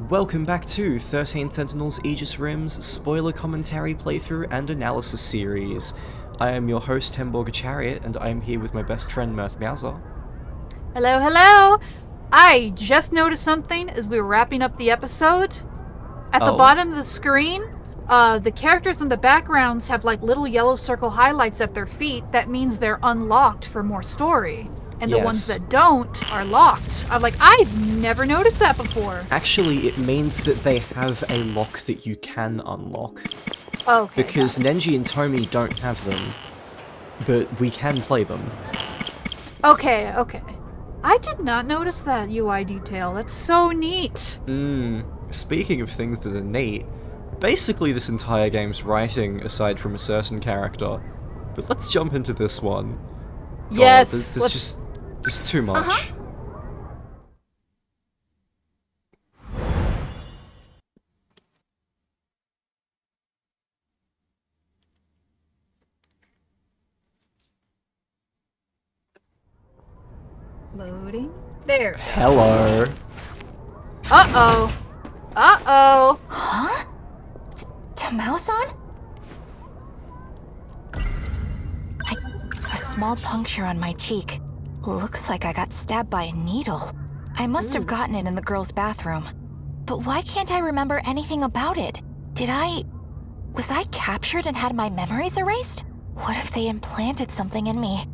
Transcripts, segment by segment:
Welcome back to 13 Sentinels Aegis Rim's spoiler commentary playthrough and analysis series. I am your host, Hemborger Chariot, and I am here with my best friend, Mirth. Hello, hello! I just noticed something as we were wrapping up the episode. At the bottom of the screen, the characters in the backgrounds have like little yellow circle highlights at their feet. That means they're unlocked for more story. And the ones that don't are locked. I'm like, I've never noticed that before. Actually, it means that they have a lock that you can unlock. Okay. Because Nenji and Tomi don't have them, but we can play them. Okay. I did not notice that UI detail. That's so neat. Speaking of things that are neat, basically this entire game's writing, aside from a certain character. But let's jump into this one. Yes. It's too much. Loading. There. Hello. Uh-oh. Huh? Tamao-san? A small puncture on my cheek. Looks like I got stabbed by a needle. I must have gotten it in the girls' bathroom. But why can't I remember anything about it? Was I captured and had my memories erased? What if they implanted something in me?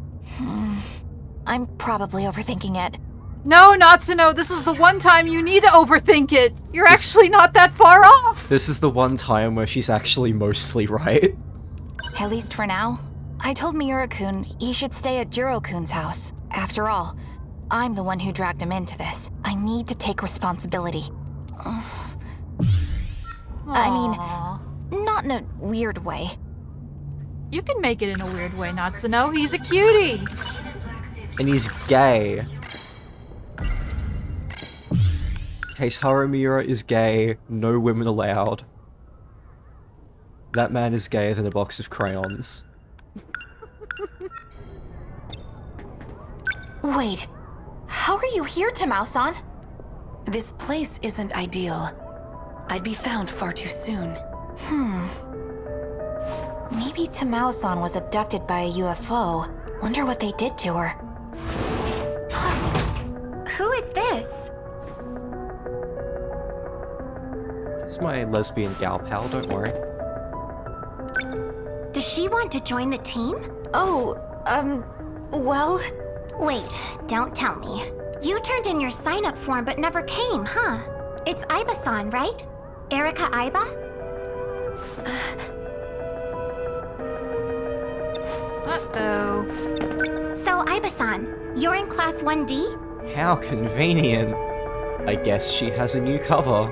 I'm probably overthinking it. No, Natsuno, this is the one time you need to overthink it. You're actually not that far off. This is the one time where she's actually mostly right. At least for now. I told Miura-kun he should stay at Jiro-kun's house. After all, I'm the one who dragged him into this. I need to take responsibility. I mean, not in a weird way. You can make it in a weird way, Natsuno. He's a cutie. And he's gay. Case Miura is gay, no women allowed. That man is gayer than a box of crayons. Wait, how are you here, Tamao-san? This place isn't ideal. I'd be found far too soon. Maybe Tamao-san was abducted by a UFO. Wonder what they did to her. Who is this? It's my lesbian gal pal, don't worry. Does she want to join the team? Well... Wait, don't tell me. You turned in your sign-up form but never came, huh? It's Aiba-san, right? Erika Aiba? Uh-oh. So, Aiba-san, you're in Class 1D? How convenient. I guess she has a new cover.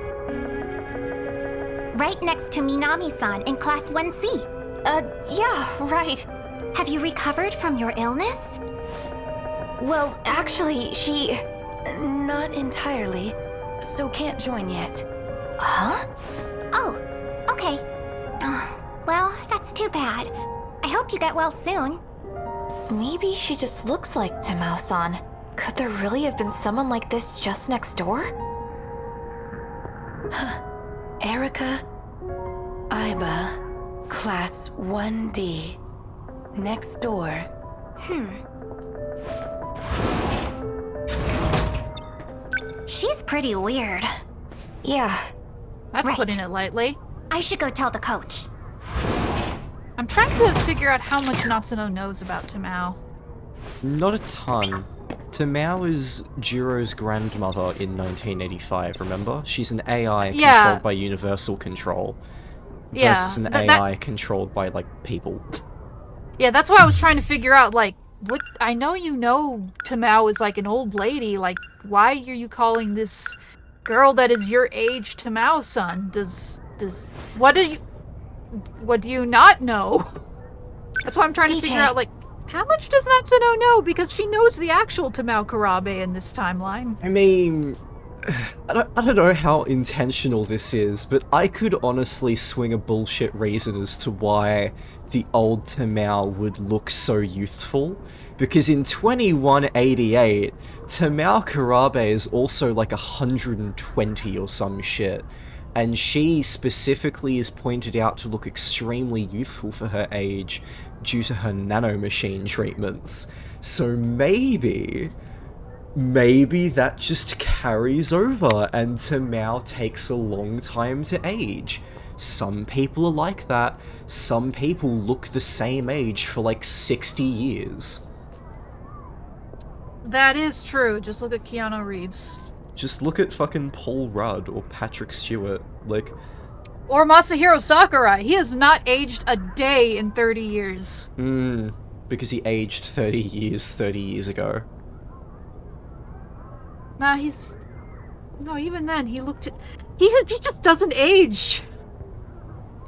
Right next to Minami-san in Class 1C. Yeah, right. Have you recovered from your illness? Well, actually, she... Not entirely, so can't join yet. Huh? Oh, okay. Well, that's too bad. I hope you get well soon. Maybe she just looks like Tamao-san. Could there really have been someone like this just next door? Erika Aiba, Class 1D. Next door. She's pretty weird. Yeah. That's Right. putting it lightly. I should go tell the coach. I'm trying to figure out how much Natsuno knows about Tamao. Not a ton. Tamao is Jiro's grandmother in 1985, remember? She's an AI controlled by Universal Control. Versus an AI controlled by, people. Yeah, that's why I was trying to figure out, what... I know you know Tamao is, an old lady. Why are you calling this girl that is your age Tamao-san? What do you not know? That's why I'm trying to figure out, how much does Natsuno know? Because she knows the actual Tamao Karabe in this timeline. I mean, I don't know how intentional this is, but I could honestly swing a bullshit reason as to why the old Tamao would look so youthful. Because in 2188, Tamao Karabe is also like 120 or some shit. And she specifically is pointed out to look extremely youthful for her age due to her nanomachine treatments. So maybe that just carries over and Tamao takes a long time to age. Some people are like that. Some people look the same age for like 60 years. That is true. Just look at Keanu Reeves. Just look at fucking Paul Rudd or Patrick Stewart, like... Or Masahiro Sakurai. He has not aged a day in 30 years. Because he aged 30 years ago. Nah, No, even then, he looked... He just doesn't age.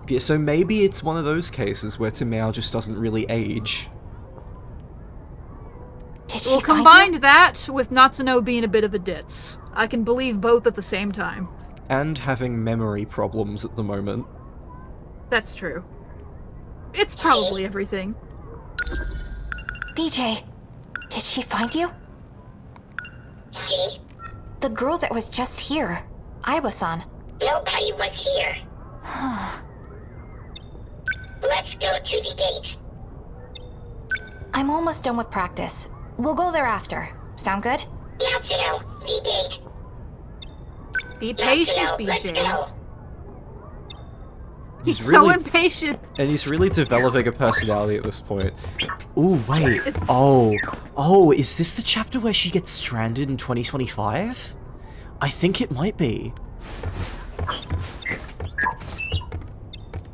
Yeah, so maybe it's one of those cases where Tamao just doesn't really age. Well, combined that with Natsuno being a bit of a ditz. I can believe both at the same time. And having memory problems at the moment. That's true. It's probably everything. BJ, did she find you? She? The girl that was just here. Aiba-san. Nobody was here. Let's go to the gate. I'm almost done with practice. We'll go there after. Sound good? Natsuno, the gate. Be patient, Natsuno, let's BJ. go. He's really so impatient. And he's really developing a personality at this point. Ooh, wait. Oh, is this the chapter where she gets stranded in 2025? I think it might be.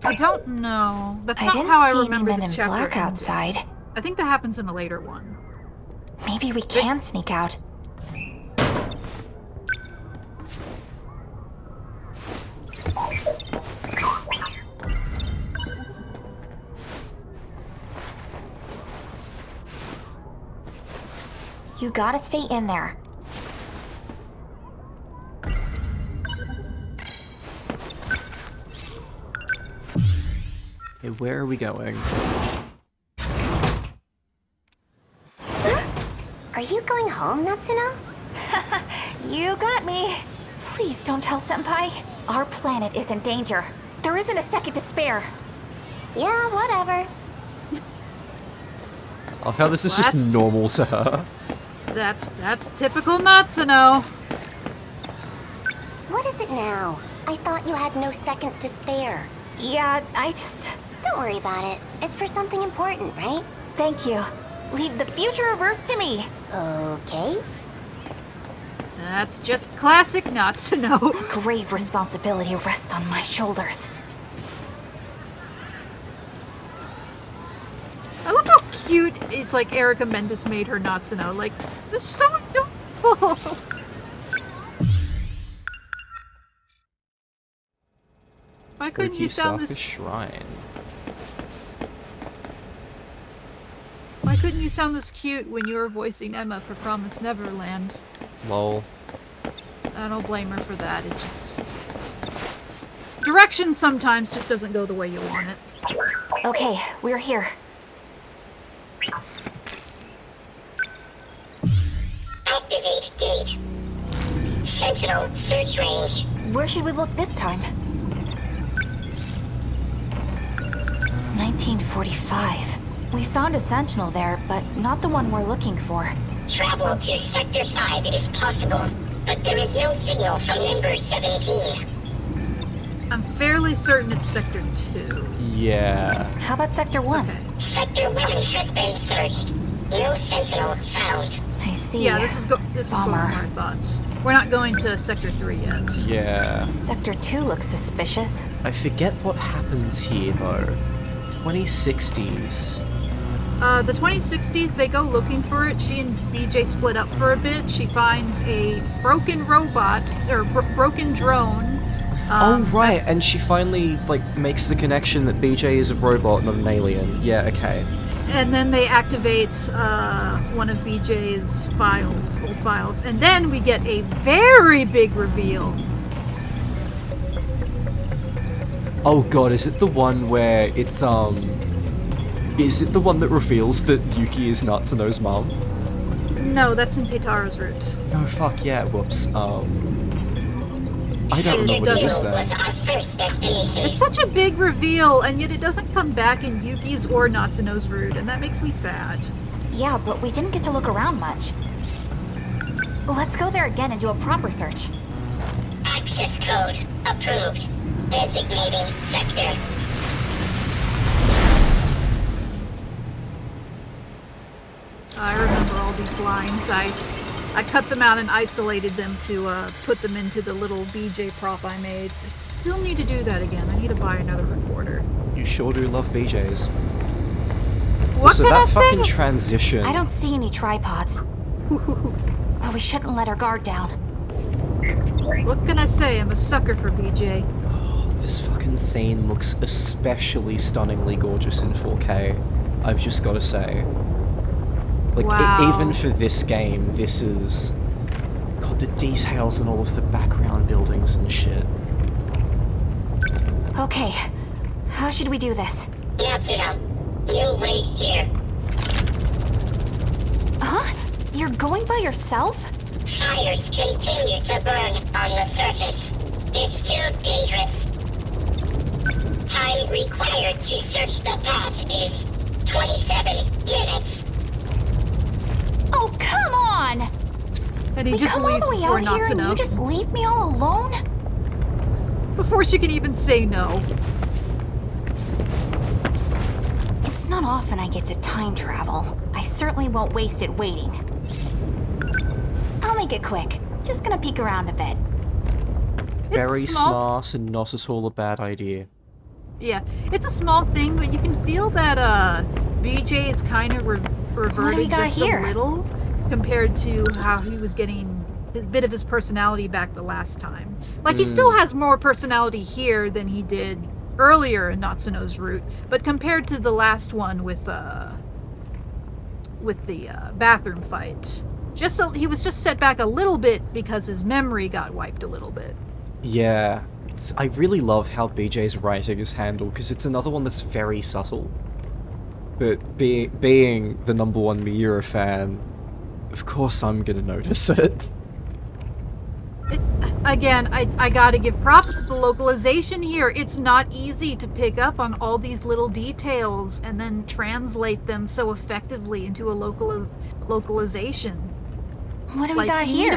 I don't know. That's I not didn't how I see any remember men this in chapter black ending. outside. I think that happens in a later one. Maybe we can sneak out. You gotta stay in there. Okay, where are we going? Are you going home, Natsuno? You got me. Please don't tell Senpai. Our planet is in danger. There isn't a second to spare. Yeah, whatever. I how this is just normal to her. That's typical Natsuno. What is it now? I thought you had no seconds to spare. Yeah, Don't worry about it. It's for something important, right? Thank you. Leave the future of Earth to me. Okay. That's just classic Natsuno. Grave responsibility rests on my shoulders. I love how cute it's like Erica Mendes made her Natsuno. Like, this is so adorable. Why couldn't you sound this? Shrine. Why couldn't you sound this cute when you were voicing Emma for Promised Neverland? Lol. I don't blame her for that. It just direction sometimes just doesn't go the way you want it. Okay, we're here. Activate gate. Sentinel search range. Where should we look this time? 1945. We found a Sentinel there, but not the one we're looking for. Travel to Sector 5 is possible, but there is no signal from Member 17. I'm fairly certain it's Sector 2. Yeah. How about Sector 1? Okay. Sector 11 has been searched. No Sentinel found. I see. Yeah, this is going Bummer. where I thought. We're not going to Sector 3 yet. Yeah. Sector 2 looks suspicious. I forget what happens here, though. 2060s. The 2060s, they go looking for it. She and BJ split up for a bit. She finds a broken robot, or broken drone. Oh, right, and she finally, like, makes the connection that BJ is a robot, not an alien. Yeah, okay. And then they activate one of BJ's old files. And then we get a very big reveal. Oh god, is it the one where it's, is it the one that reveals that Yuki is Natsuno's mom? No, that's in Keitaro's route. No, fuck yeah, whoops. I don't know what it is then. It's such a big reveal, and yet it doesn't come back in Yuki's or Natsuno's route, and that makes me sad. Yeah, but we didn't get to look around much. Let's go there again and do a proper search. Access code approved. Designating sector. I remember all these lines. I cut them out and isolated them to put them into the little BJ prop I made. I still need to do that again. I need to buy another recorder. You sure do love BJs. What so can that I fucking say? transition. I don't see any tripods. But we shouldn't let our guard down. What can I say? I'm a sucker for BJ. Oh, this fucking scene looks especially stunningly gorgeous in 4K. I've just got to say. Like, wow. Even for this game, this is... God, the details and all of the background buildings and shit. Okay, how should we do this? Natsuno, you wait here. Huh? You're going by yourself? Fires continue to burn on the surface. It's too dangerous. Time required to search the path is 27 minutes. Oh, come on! And he We just come all leaves the way before out here and you Natsuno. just leave me all alone? Before she can even say no. It's not often I get to time travel. I certainly won't waste it waiting. I'll make it quick. Just gonna peek around a bit. Very It's small. smart and not at all a bad idea. Yeah, it's a small thing, but you can feel that BJ is kind of reverting got just here? a little compared to how he was getting a bit of his personality back the last time. Like, he still has more personality here than he did earlier in Natsuno's route, but compared to the last one with the bathroom fight, he was just set back a little bit because his memory got wiped a little bit. Yeah, I really love how BJ's writing is handled, because it's another one that's very subtle. But being the #1 Miura fan, of course I'm gonna notice it. Again, I gotta give props to the localization here. It's not easy to pick up on all these little details and then translate them so effectively into a localization. What do we got you here?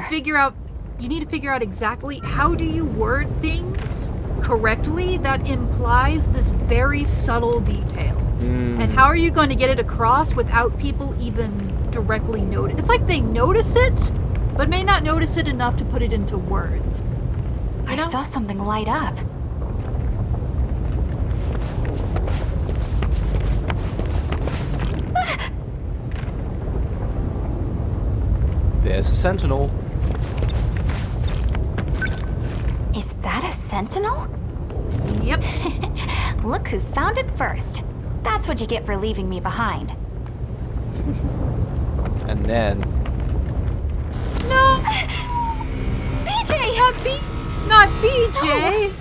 You need to figure out exactly how do you word things correctly that implies this very subtle detail. And how are you going to get it across without people even directly notice? It's like they notice it, but may not notice it enough to put it into words. I saw something light up. There's a sentinel. Is that a sentinel? Yep. Look who found it first. That's what you get for leaving me behind. And then... No! BJ! Not BJ! No.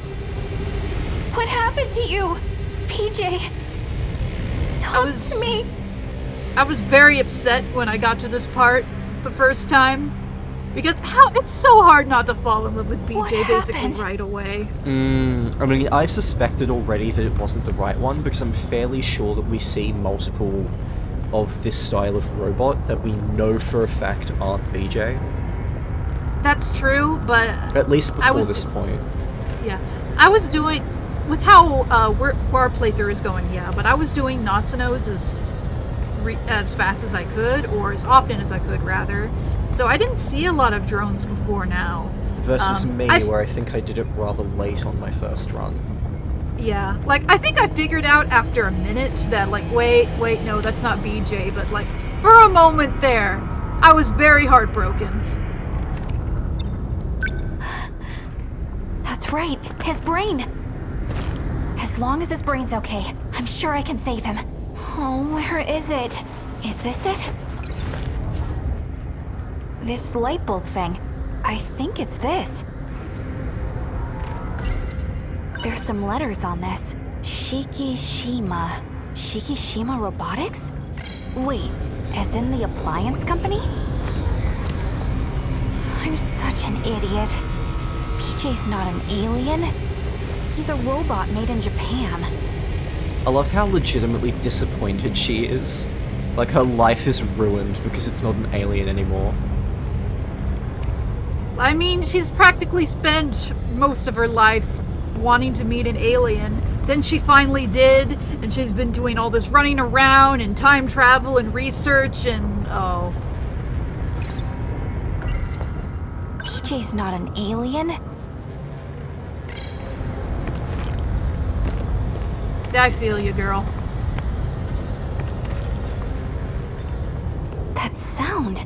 What happened to you? BJ! Talk to me! I was very upset when I got to this part the first time. Because it's so hard not to fall in love with BJ basically right away. I mean, I suspected already that it wasn't the right one, because I'm fairly sure that we see multiple of this style of robot that we know for a fact aren't BJ. That's true, but... At least before this point. Yeah. I was doing... With how where our playthrough is going, yeah, but I was doing Natsuno's as fast as I could, or as often as I could, rather. So I didn't see a lot of drones before now. Versus me, where I think I did it rather late on my first run. Yeah, like, I think I figured out after a minute that, like, wait, no, that's not BJ, but, like, for a moment there, I was very heartbroken. That's right, his brain. As long as his brain's okay, I'm sure I can save him. Oh, where is it? Is this it? This light bulb thing. I think it's this. There's some letters on this. Shikishima. Shikishima Robotics? Wait, as in the appliance company? I'm such an idiot. PJ's not an alien. He's a robot made in Japan. I love how legitimately disappointed she is. Like, her life is ruined because it's not an alien anymore. I mean, she's practically spent most of her life wanting to meet an alien. Then she finally did, and she's been doing all this running around and time travel and research and... oh. PJ's not an alien? I feel you, girl. That sound.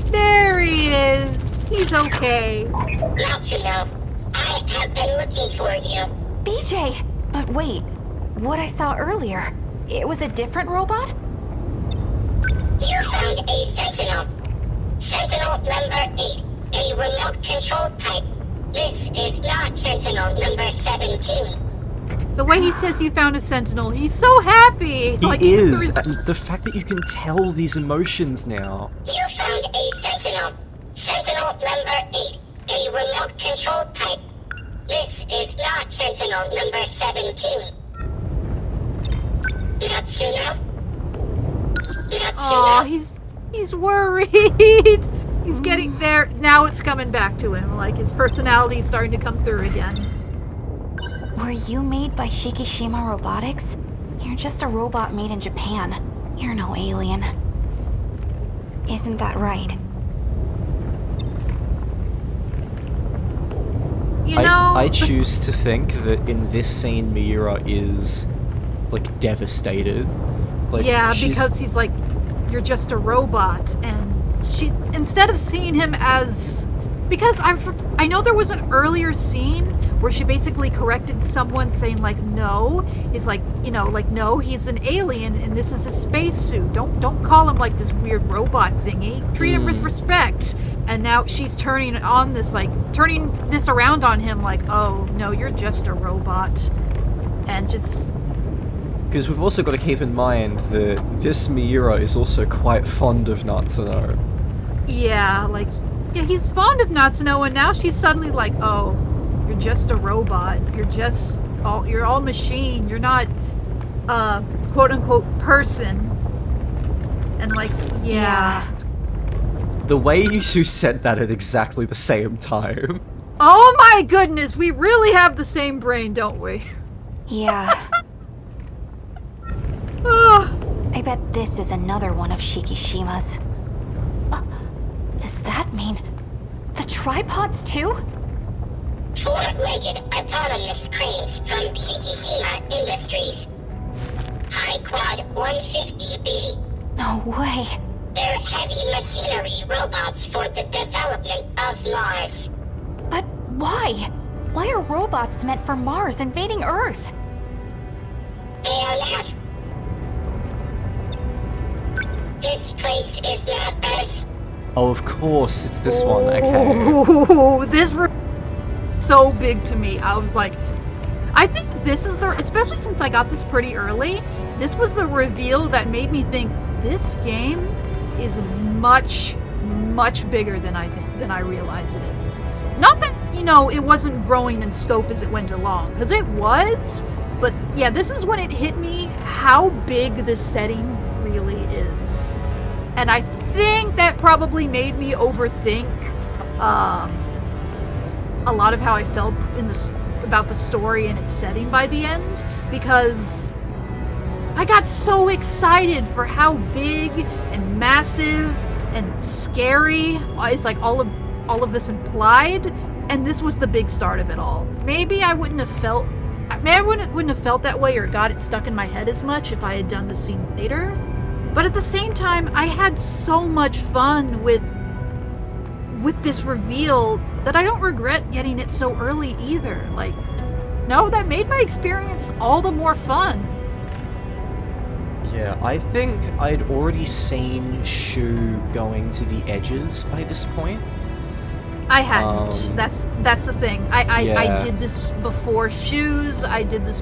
There he is. He's okay. Natsuno, I have been looking for you. BJ! But wait, what I saw earlier, it was a different robot? You found a Sentinel. Sentinel number 8, a remote control type. This is not Sentinel number 17. The way he says he found a Sentinel, he's so happy! He is! And the fact that you can tell these emotions now. You found a Sentinel. Sentinel number 8, a remote control type. This is not Sentinel number 17. Natsuno? Aw, he's worried! He's getting there. Now it's coming back to him. Like, his personality's starting to come through again. Were you made by Shikishima Robotics? You're just a robot made in Japan. You're no alien. Isn't that right? You know... I choose to think that in this scene Miura is, like, devastated. Like, yeah, because he's like, you're just a robot, and she's, instead of seeing him as... Because I know there was an earlier scene where she basically corrected someone saying, like, no. It's like, you know, like, no, he's an alien and this is a spacesuit. Don't call him like this weird robot thingy. Treat him with respect. And now she's turning this around on him like, oh, no, you're just a robot. And just... Because we've also got to keep in mind that this Miura is also quite fond of Natsuno. Yeah, like, yeah, he's fond of Natsuno, and now she's suddenly like, oh, you're just a robot. You're all machine. You're not, quote unquote, person. And like, yeah. The way you two said that at exactly the same time. Oh my goodness, we really have the same brain, don't we? Yeah. I bet this is another one of Shikishima's. Does that mean the tripods too? Four-legged autonomous cranes from Shikishima Industries. High Quad 150B. No way. They're heavy machinery robots for the development of Mars. But why? Why are robots meant for Mars invading Earth? They are not. This place is not Earth. Oh, of course, it's this one, okay. Oh, this so big to me. I was like, I think this is especially since I got this pretty early, this was the reveal that made me think this game is much, much bigger than I realized it is. Not that, you know, it wasn't growing in scope as it went along, because it was, but yeah, this is when it hit me how big this setting really is. And I think that probably made me overthink a lot of how I felt about the story and its setting by the end, because I got so excited for how big and massive and scary it's like all of this implied, and this was the big start of it all. Maybe I wouldn't have felt that way or got it stuck in my head as much if I had done the scene later. But at the same time, I had so much fun with this reveal that I don't regret getting it so early either. Like, no, that made my experience all the more fun. Yeah, I think I'd already seen Shu going to the edges by this point. I hadn't. That's the thing. I did this before Shu's. I did this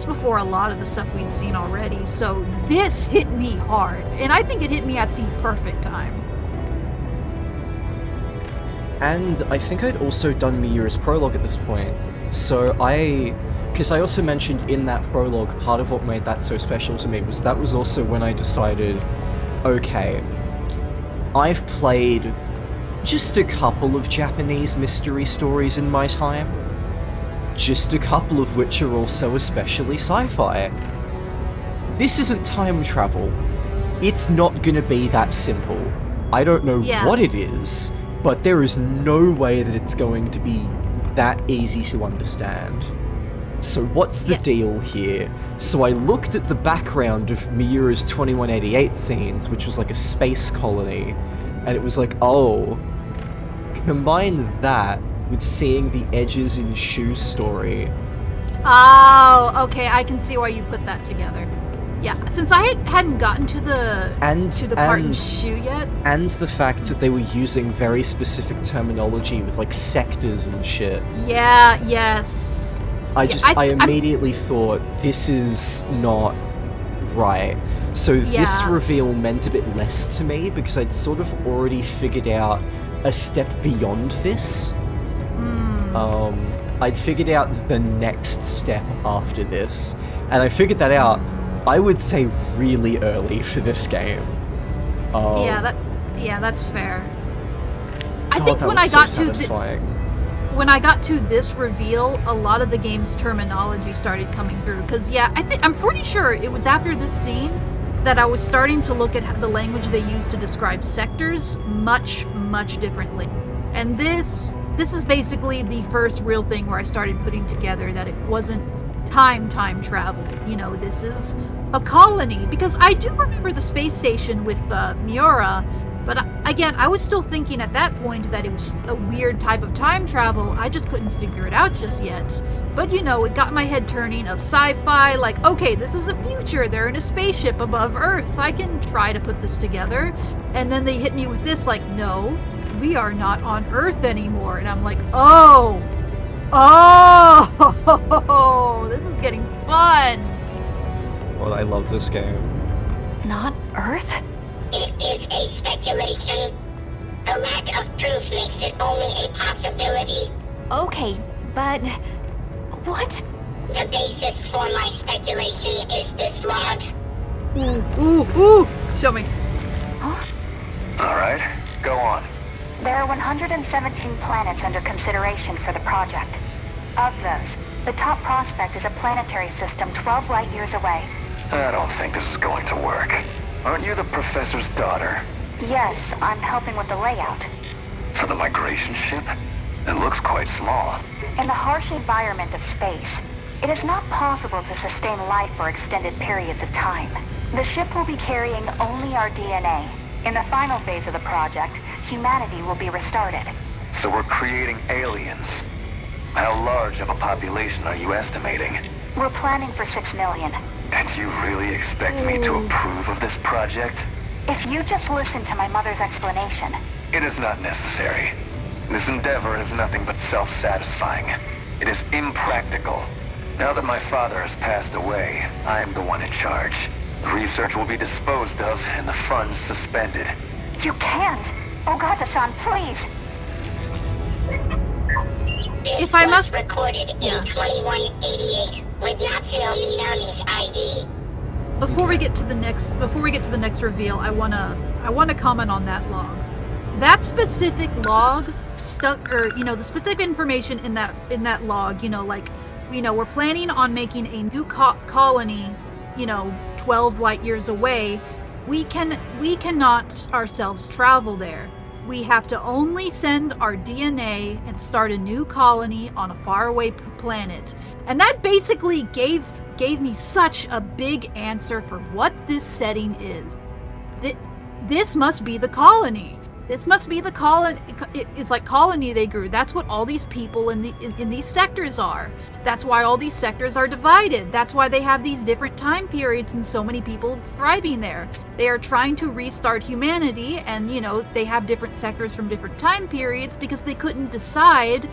before a lot of the stuff we'd seen already. So this hit me hard, and I think it hit me at the perfect time. And I think I'd also done Miura's prologue at this point. So because I also mentioned in that prologue, part of what made that so special to me was that was also when I decided, okay, I've played just a couple of Japanese mystery stories in my time, just a couple of which are also especially sci-fi. This isn't time travel. It's not gonna be that simple. I don't know what it is, but there is no way that it's going to be that easy to understand. So what's the deal here? So I looked at the background of Miura's 2188 scenes, which was like a space colony, and it was like, oh, combine that with seeing the edges in Shu's story. Oh, okay, I can see why you put that together. Yeah, since I hadn't gotten to the part in Shu yet. And the fact that they were using very specific terminology with like sectors and shit. Yeah, yes. I immediately thought, this is not right. So this reveal meant a bit less to me because I'd sort of already figured out a step beyond this. I'd figured out the next step after this, and I figured that out, I would say, really early for this game. That's fair. I God, think that when was I so got satisfying. when I got to this reveal, a lot of the game's terminology started coming through. Because I'm pretty sure it was after this scene that I was starting to look at the language they use to describe sectors much, much differently. And this is basically the first real thing where I started putting together that it wasn't time travel. You know, this is a colony. Because I do remember the space station with Miura, but again, I was still thinking at that point that it was a weird type of time travel. I just couldn't figure it out just yet. But you know, it got my head turning of sci-fi, like, okay, this is a future, they're in a spaceship above Earth, I can try to put this together. And then they hit me with this, like, no, we are not on Earth anymore. And I'm like, oh, this is getting fun. Well, I love this game. Not Earth? It is a speculation. The lack of proof makes it only a possibility. Okay, but... what? The basis for my speculation is this log. Ooh, show me. Huh? Alright, go on. There are 117 planets under consideration for the project. Of those, the top prospect is a planetary system 12 light years away. I don't think this is going to work. Aren't you the professor's daughter? Yes, I'm helping with the layout. For the migration ship? It looks quite small. In the harsh environment of space, it is not possible to sustain life for extended periods of time. The ship will be carrying only our DNA. In the final phase of the project, humanity will be restarted. So we're creating aliens. How large of a population are you estimating? We're planning for 6 million. And you really expect me to approve of this project? If you just listen to my mother's explanation. It is not necessary. This endeavor is nothing but self-satisfying. It is impractical. Now that my father has passed away, I am the one in charge. The research will be disposed of and the funds suspended. You can't! Ogata-san, please! This was recorded in 2188 with Natsuno Minami's ID. Before we get to the next reveal, I wanna comment on that log. That specific log the specific information in that log, we're planning on making a new colony, 12 light years away. We cannot ourselves travel there. We have to only send our DNA and start a new colony on a faraway planet. And that basically gave me such a big answer for what this setting is. This must be the colony. This must be the colony. It's like colony they grew. That's what all these people in these sectors are. That's why all these sectors are divided. That's why they have these different time periods and so many people thriving there. They are trying to restart humanity, and they have different sectors from different time periods because they couldn't decide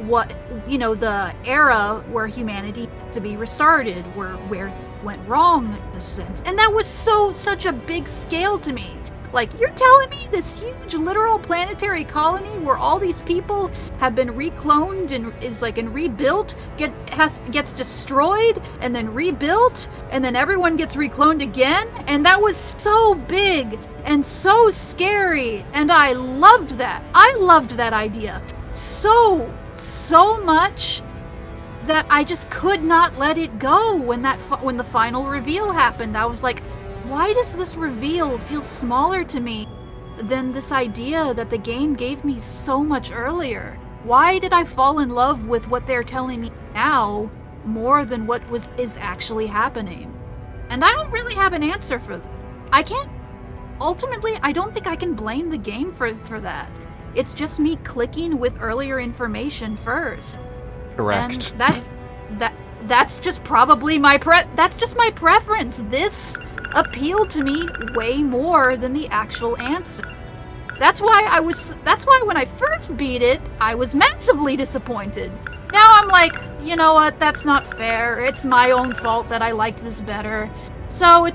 what the era where humanity needs to be restarted, where it went wrong in a sense. And that was such a big scale to me. Like, you're telling me this huge literal planetary colony where all these people have been recloned and rebuilt gets destroyed and then rebuilt and then everyone gets recloned again? And that was so big and so scary, and I loved that. I loved that idea so much that I just could not let it go when the final reveal happened. I was like, why does this reveal feel smaller to me than this idea that the game gave me so much earlier? Why did I fall in love with what they're telling me now more than what is actually happening? And I don't really have an answer for that. Ultimately, I don't think I can blame the game for that. It's just me clicking with earlier information first. Correct. And that's just probably that's just my preference. This appealed to me way more than the actual answer. That's why when I first beat it, I was massively disappointed. Now I'm like, you know what, that's not fair. It's my own fault that I liked this better. So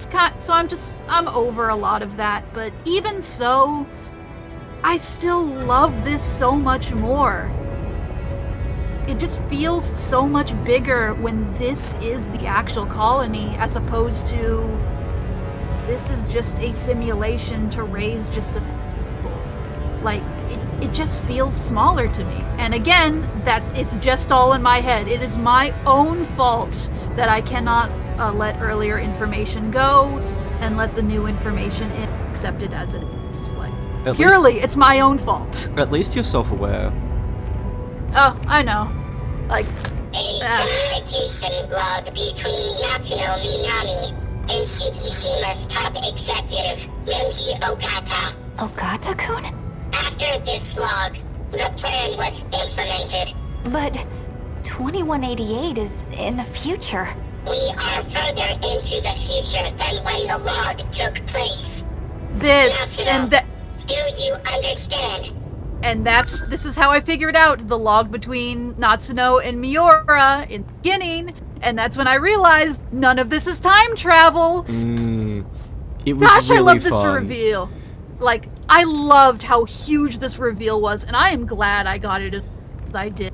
I'm over a lot of that, but even so, I still love this so much more. It just feels so much bigger when this is the actual colony as opposed to this is just a simulation to raise just a people. Like, it just feels smaller to me. And again, it's just all in my head. It is my own fault that I cannot let earlier information go and let the new information in accepted as it is. Like, it's my own fault. At least you're self-aware. Oh, I know. Like, a communication log between Natsuno Minami and Shikishima's top executive, Menji Ogata. Ogata-kun? After this log, the plan was implemented. But 2188 is in the future. We are further into the future than when the log took place. Do you understand? And this is how I figured out the log between Natsuno and Miura in the beginning, and that's when I realized none of this is time travel. It was Gosh, really I love this fun. reveal. Like, I loved how huge this reveal was, and I am glad I got it as I did.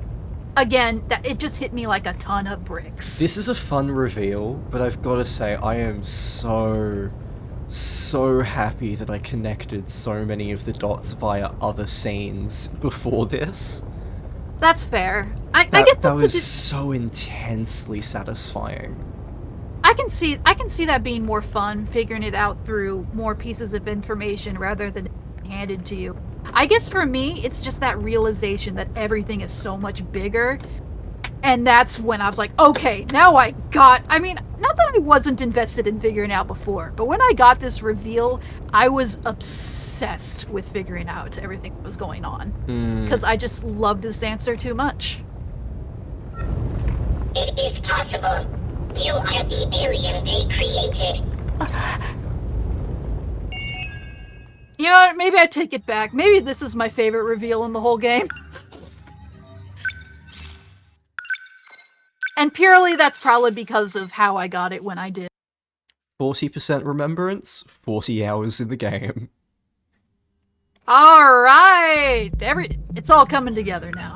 Again, it just hit me like a ton of bricks. This is a fun reveal, but I've got to say, I am so happy that I connected so many of the dots via other scenes before this. That's fair. I guess that was so intensely satisfying. I can see that being more fun, figuring it out through more pieces of information rather than handed to you. I guess for me, it's just that realization that everything is so much bigger. And that's when I was like, okay, now I mean, not that I wasn't invested in figuring out before, but when I got this reveal, I was obsessed with figuring out everything that was going on. Because I just loved this answer too much. It is possible. You are the alien they created. You know what? Maybe I take it back. Maybe this is my favorite reveal in the whole game. And purely that's probably because of how I got it when I did. 40% remembrance, 40 hours in the game. Alright! It's all coming together now.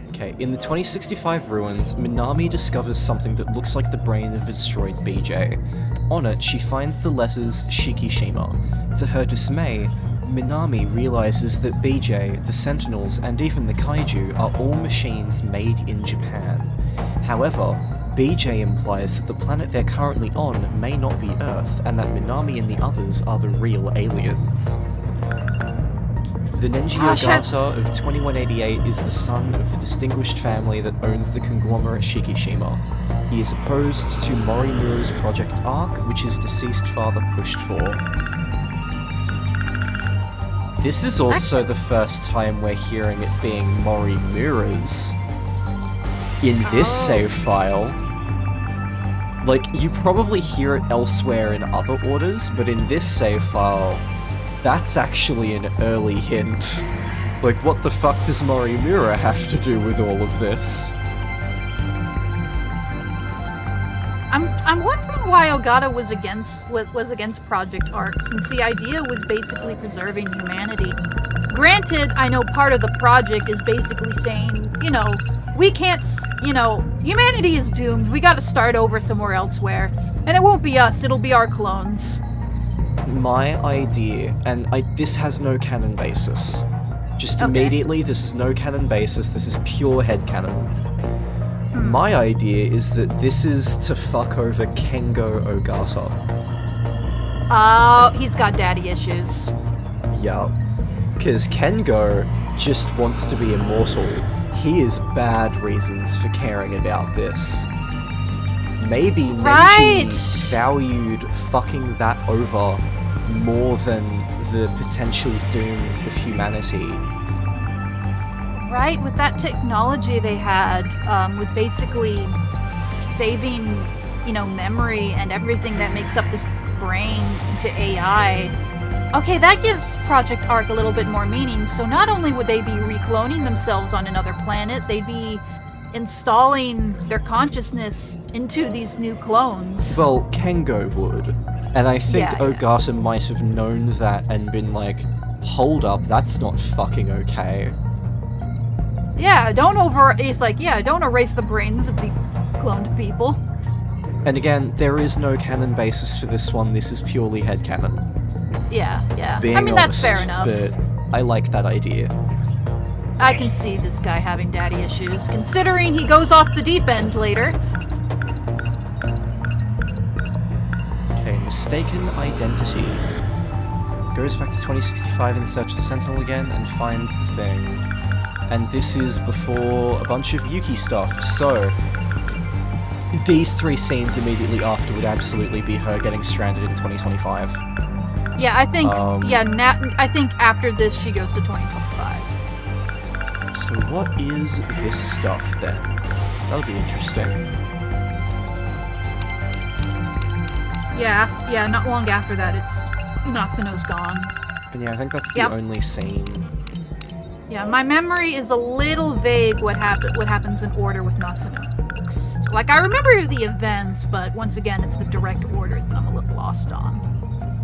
Okay, in the 2065 ruins, Minami discovers something that looks like the brain of a destroyed BJ. On it, she finds the letters Shikishima. To her dismay, Minami realizes that BJ, the Sentinels, and even the Kaiju are all machines made in Japan. However, BJ implies that the planet they're currently on may not be Earth, and that Minami and the others are the real aliens. The Nenji Ogata of 2188 is the son of the distinguished family that owns the conglomerate Shikishima. He is opposed to Morimura's Project Arc, which his deceased father pushed for. This is also the first time we're hearing it being Morimura's in this save file. Like, you probably hear it elsewhere in other orders, but in this save file, that's actually an early hint. Like, what the fuck does Morimura have to do with all of this? I'm wondering why Ogata was against Project Arc, since the idea was basically preserving humanity. Granted, I know part of the project is basically saying, you know, we can't, you know, humanity is doomed. We gotta start over somewhere elsewhere. And it won't be us, it'll be our clones. My idea, and this has no canon basis. Just immediately, this is no canon basis, this is pure headcanon. My idea is that this is to fuck over Kengo Ogata. Oh, he's got daddy issues. Yeah. Because Kengo just wants to be immortal. He has bad reasons for caring about this. Maybe Neji valued fucking that over more than the potential doom of humanity. Right, with that technology they had, with basically saving, you know, memory and everything that makes up the brain into AI. Okay, that gives Project Arc a little bit more meaning. So not only would they be recloning themselves on another planet, they'd be installing their consciousness into these new clones. Well, Kengo would. And I think Ogata might have known that and been like, hold up, that's not fucking okay. Yeah, don't erase the brains of the cloned people. And again, there is no canon basis for this one, this is purely headcanon. Yeah. Being I mean, honest, that's fair enough. But I like that idea. I can see this guy having daddy issues, considering he goes off the deep end later. Okay, mistaken identity. Goes back to 2065 in search of the Sentinel again and finds the thing. And this is before a bunch of Yuki stuff, so these three scenes immediately after would absolutely be her getting stranded in 2025. Yeah, I think I think after this she goes to 2025. So what is this stuff then? That'll be interesting. Yeah, not long after that it's Natsuno's gone. And yeah, I think that's the only scene. Yeah, my memory is a little vague what happens in order with Natsuno. Like, I remember the events, but once again, it's the direct order that I'm a little lost on.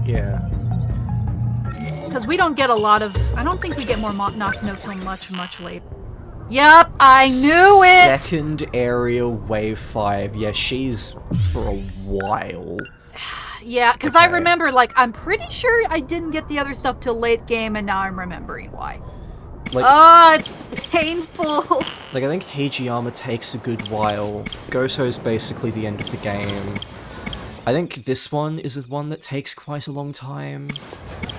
Yeah. Because we don't get a lot of... I don't think we get more Natsuno till much later. Yup, I knew it! Second area, wave 5. Yeah, she's for a while. Yeah, because I remember, like, I'm pretty sure I didn't get the other stuff till late game, and now I'm remembering why. Like, it's painful. Like, I think Hijiyama takes a good while. Goto's basically the end of the game. I think this one is the one that takes quite a long time.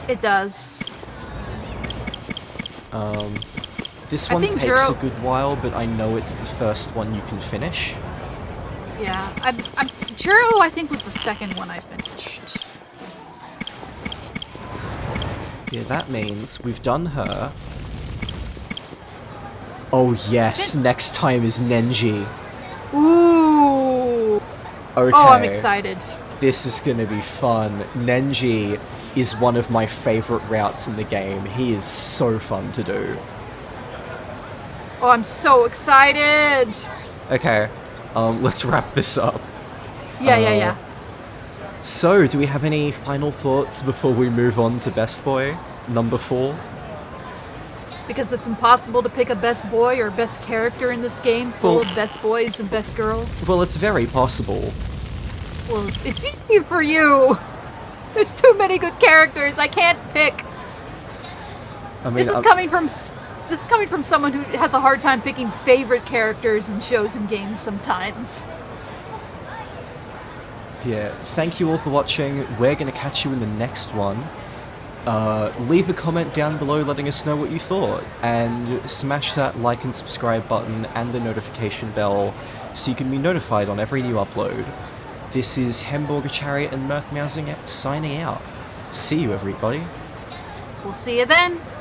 It does. This one takes a good while, but I know it's the first one you can finish. Yeah, Jiro, I think, was the second one I finished. Yeah, that means we've done her. Oh yes, next time is Nenji. Ooh. Okay. Oh, I'm excited. This is gonna be fun. Nenji is one of my favorite routes in the game. He is so fun to do. Oh, I'm so excited. Okay, let's wrap this up. Yeah. So, do we have any final thoughts before we move on to Best Boy, number 4? Because it's impossible to pick a best boy or best character in this game full of best boys and best girls. Well, it's very possible. Well, it's easy for you. There's too many good characters. I can't pick. I mean, this is coming from someone who has a hard time picking favorite characters in shows and games sometimes. Yeah, thank you all for watching. We're going to catch you in the next one. Leave a comment down below letting us know what you thought, and smash that like and subscribe button and the notification bell so you can be notified on every new upload. This is Hamburger Chariot and Mirth signing out. See you, everybody. We'll see you then.